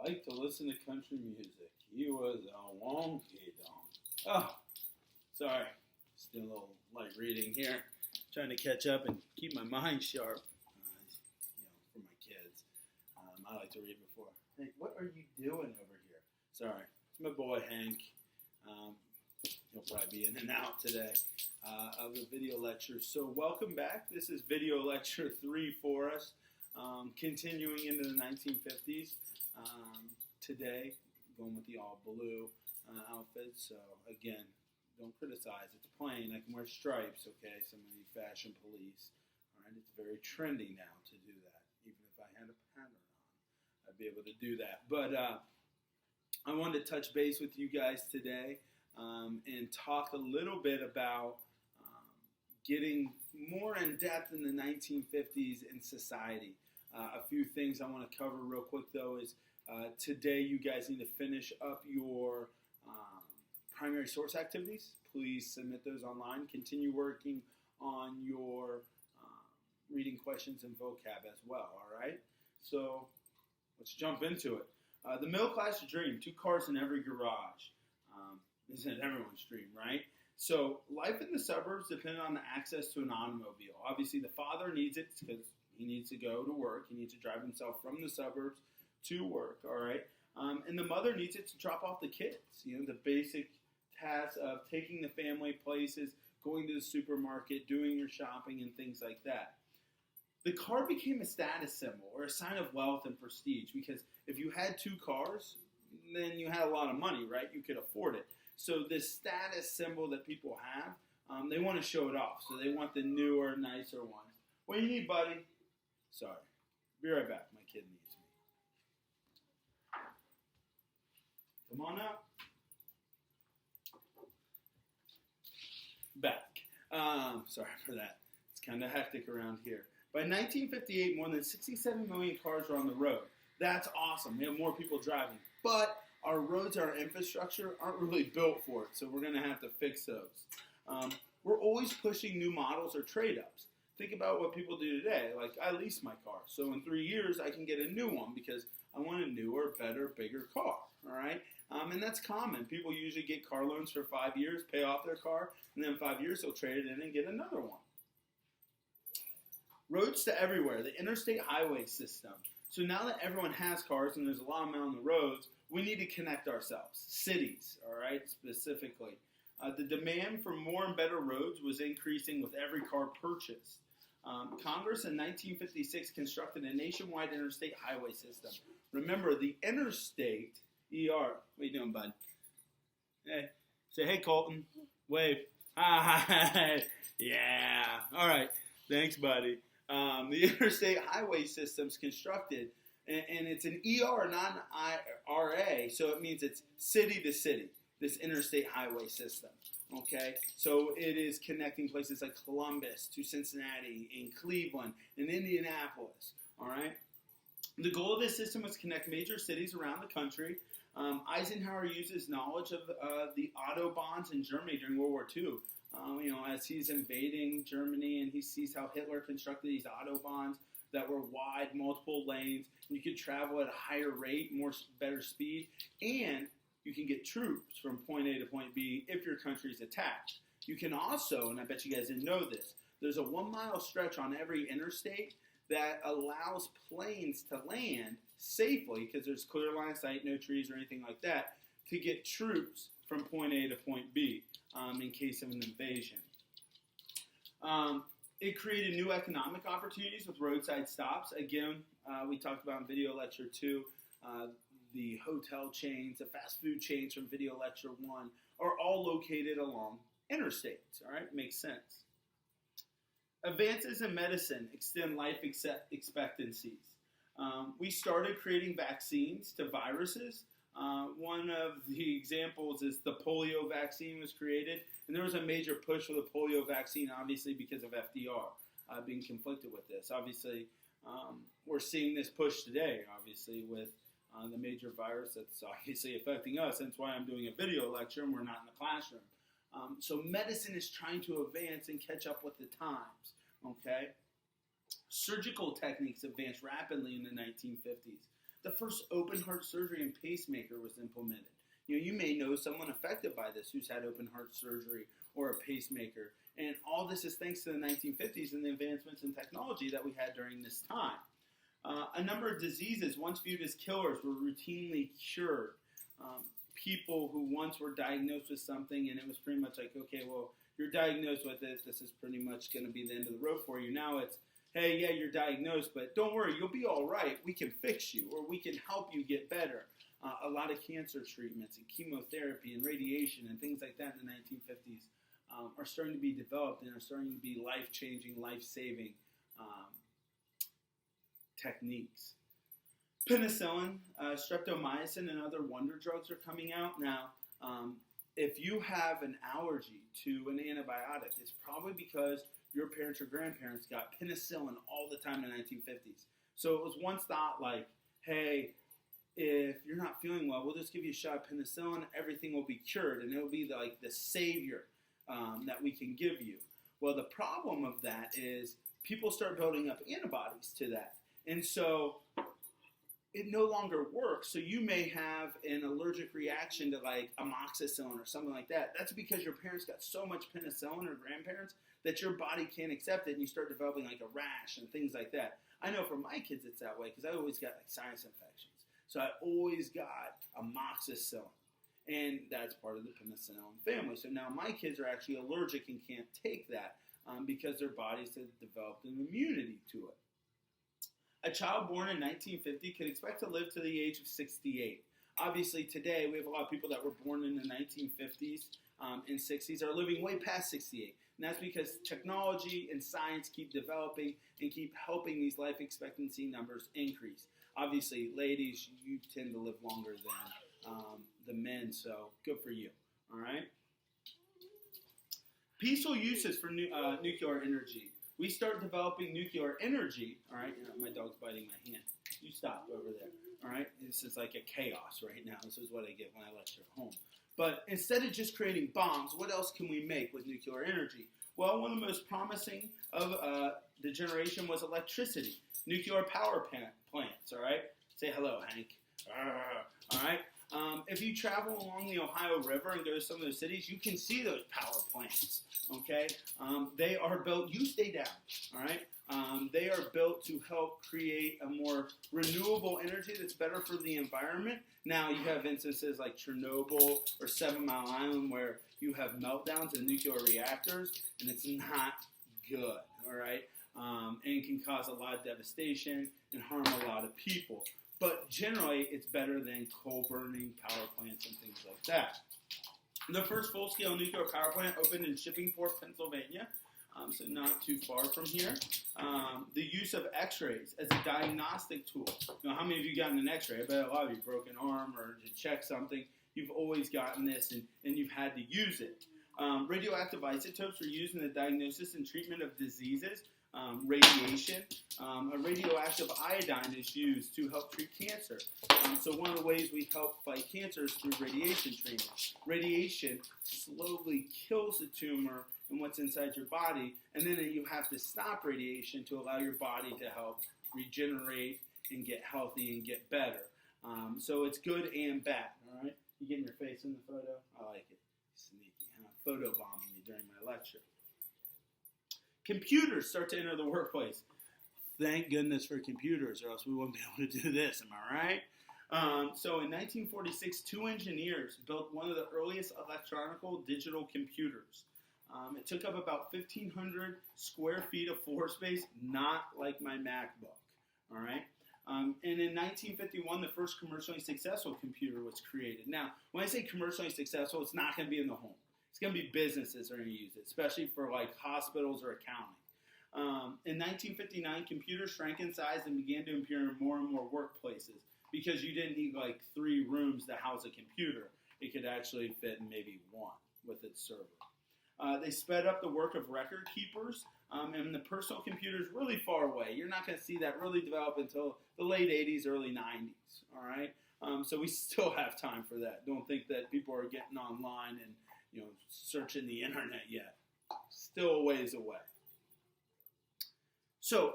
like to listen to country music. He was a wonky donk. Oh, sorry. Just doing a little light reading here. Trying to catch up and keep my mind sharp. For my kids. I like to read before. Hey, what are you doing over here? Sorry. It's my boy Hank. He'll probably be in and out today of the video lecture. So welcome back. This is video lecture 3 for us. Continuing into the 1950s. Today, going with the all blue outfit. So again, don't criticize. It's plain. I can wear stripes, okay? Some of you fashion police. All right, it's very trendy now to do that. Even if I had a pattern on, I'd be able to do that. But I wanted to touch base with you guys today and talk a little bit about getting more in depth in the 1950s in society. A few things I want to cover real quick, though, is today you guys need to finish up your primary source activities. Please submit those online. Continue working on your reading questions and vocab as well, all right? So let's jump into it. The middle class dream, 2 cars in every garage. Isn't everyone's dream, right? So life in the suburbs depended on the access to an automobile. Obviously, the father needs it because he needs to go to work. He needs to drive himself from the suburbs to work, all right? And the mother needs it to drop off the kids. You know, the basic tasks of taking the family places, going to the supermarket, doing your shopping, and things like that. The car became a status symbol or a sign of wealth and prestige because if you had 2 cars, then you had a lot of money, right? You could afford it. So this status symbol that people have, they want to show it off. So they want the newer, nicer ones. What do you need, buddy? Sorry. Be right back. My kid needs me. Come on up. Back. Sorry for that. It's kind of hectic around here. By 1958, more than 67 million cars were on the road. That's awesome. We have more people driving. But our roads, our infrastructure aren't really built for it, so we're going to have to fix those. We're always pushing new models or trade-ups. Think about what people do today. Like, I lease my car, so in 3 years, I can get a new one because I want a newer, better, bigger car, all right? And that's common. People usually get car loans for 5 years, pay off their car, and then 5 years, they'll trade it in and get another one. Roads to everywhere, the interstate highway system. So now that everyone has cars and there's a lot of them on the roads, we need to connect ourselves. Cities, all right, specifically. The demand for more and better roads was increasing with every car purchased. Congress in 1956 constructed a nationwide interstate highway system. Remember, the interstate, ER, what you doing, bud? Hey, say, hey, Colton. Wave. Hi. Yeah. All right. Thanks, buddy. The interstate highway system's constructed, and it's an ER, not an IRA, so it means it's city to city, this interstate highway system, okay? So it is connecting places like Columbus to Cincinnati, and Cleveland, and Indianapolis, all right? The goal of this system was to connect major cities around the country. Eisenhower used his knowledge of the Autobahns in Germany during World War II. As he's invading Germany and he sees how Hitler constructed these Autobahns that were wide, multiple lanes, and you could travel at a higher rate, better speed, and you can get troops from point A to point B if your country's attacked. You can also, and I bet you guys didn't know this, there's a 1-mile stretch on every interstate that allows planes to land safely, because there's clear line of sight, no trees or anything like that, to get troops from point A to point B in case of an invasion. It created new economic opportunities with roadside stops. Again, we talked about in video lecture 2, the hotel chains, the fast food chains from video lecture 1 are all located along interstates, all right? Makes sense. Advances in medicine extend life expectancies. We started creating vaccines to viruses. One of the examples is the polio vaccine was created, and there was a major push for the polio vaccine, obviously because of FDR being conflicted with this. Obviously, we're seeing this push today, obviously, with the major virus that's obviously affecting us. That's why I'm doing a video lecture and we're not in the classroom. So medicine is trying to advance and catch up with the times, okay? Surgical techniques advanced rapidly in the 1950s. the first open heart surgery and pacemaker was implemented. You may know someone affected by this who's had open heart surgery or a pacemaker. And all this is thanks to the 1950s and the advancements in technology that we had during this time. A number of diseases once viewed as killers were routinely cured. People who once were diagnosed with something and it was pretty much like, okay, well, you're diagnosed with it. This is pretty much going to be the end of the road for you. Now it's, hey, yeah, you're diagnosed, but don't worry, you'll be all right. We can fix you, or we can help you get better. A lot of cancer treatments and chemotherapy and radiation and things like that in the 1950s are starting to be developed and are starting to be life-changing, life-saving techniques. Penicillin, streptomycin, and other wonder drugs are coming out. Now, if you have an allergy to an antibiotic, it's probably because your parents or grandparents got penicillin all the time in the 1950s. So it was once thought like, hey, if you're not feeling well, we'll just give you a shot of penicillin, everything will be cured, and it'll be like the savior that we can give you. Well, the problem of that is people start building up antibodies to that. And so it no longer works. So you may have an allergic reaction to like amoxicillin or something like that. That's because your parents got so much penicillin or grandparents that your body can't accept it, and you start developing like a rash and things like that. I know for my kids it's that way because I always got like sinus infections. So I always got amoxicillin, and that's part of the penicillin family. So now my kids are actually allergic and can't take that because their bodies have developed an immunity to it. A child born in 1950 can expect to live to the age of 68. Obviously, today we have a lot of people that were born in the 1950s and 60s are living way past 68. And that's because technology and science keep developing and keep helping these life expectancy numbers increase. Obviously, ladies, you tend to live longer than the men, so good for you. All right? Peaceful uses for nuclear energy. We start developing nuclear energy, all right? My dog's biting my hand. You stop over there, all right? This is like a chaos right now. This is what I get when I lecture at home. But instead of just creating bombs, what else can we make with nuclear energy? Well, one of the most promising of the generation was electricity. Nuclear power plants, all right? Say hello, Hank. All right? If you travel along the Ohio River and go to some of those cities, you can see those power plants, okay? They are built, you stay down, all right? They are built to help create a more renewable energy that's better for the environment. Now, you have instances like Chernobyl or 7 Mile Island where you have meltdowns in nuclear reactors, and it's not good, all right? And it can cause a lot of devastation and harm a lot of people. But generally, it's better than coal-burning power plants and things like that. The first full-scale nuclear power plant opened in Shippingport, Pennsylvania, so not too far from here. The use of x-rays as a diagnostic tool. How many of you gotten an x-ray? I bet a lot of you, broken arm or to check something. You've always gotten this, and you've had to use it. Radioactive isotopes were used in the diagnosis and treatment of diseases. Radiation. A radioactive iodine is used to help treat cancer. So one of the ways we help fight cancer is through radiation treatment. Radiation slowly kills the tumor and what's inside your body, and then you have to stop radiation to allow your body to help regenerate and get healthy and get better. So it's good and bad, all right? You getting your face in the photo? I like it. Sneaky, huh? Photo bombing me during my lecture. Computers start to enter the workplace. Thank goodness for computers, or else we wouldn't be able to do this, am I right? So in 1946, 2 engineers built one of the earliest electronical digital computers. It took up about 1,500 square feet of floor space, not like my MacBook, all right? And in 1951, the first commercially successful computer was created. Now, when I say commercially successful, it's not going to be in the home. It's going to be businesses that are going to use it, especially for like hospitals or accounting. In 1959, computers shrank in size and began to appear in more and more workplaces because you didn't need like 3 rooms to house a computer. It could actually fit in maybe 1 with its server. They sped up the work of record keepers, and the personal computer is really far away. You're not going to see that really develop until the late 80s, early 90s, all right? So we still have time for that. Don't think that people are getting online and searching the internet yet. Still a ways away. So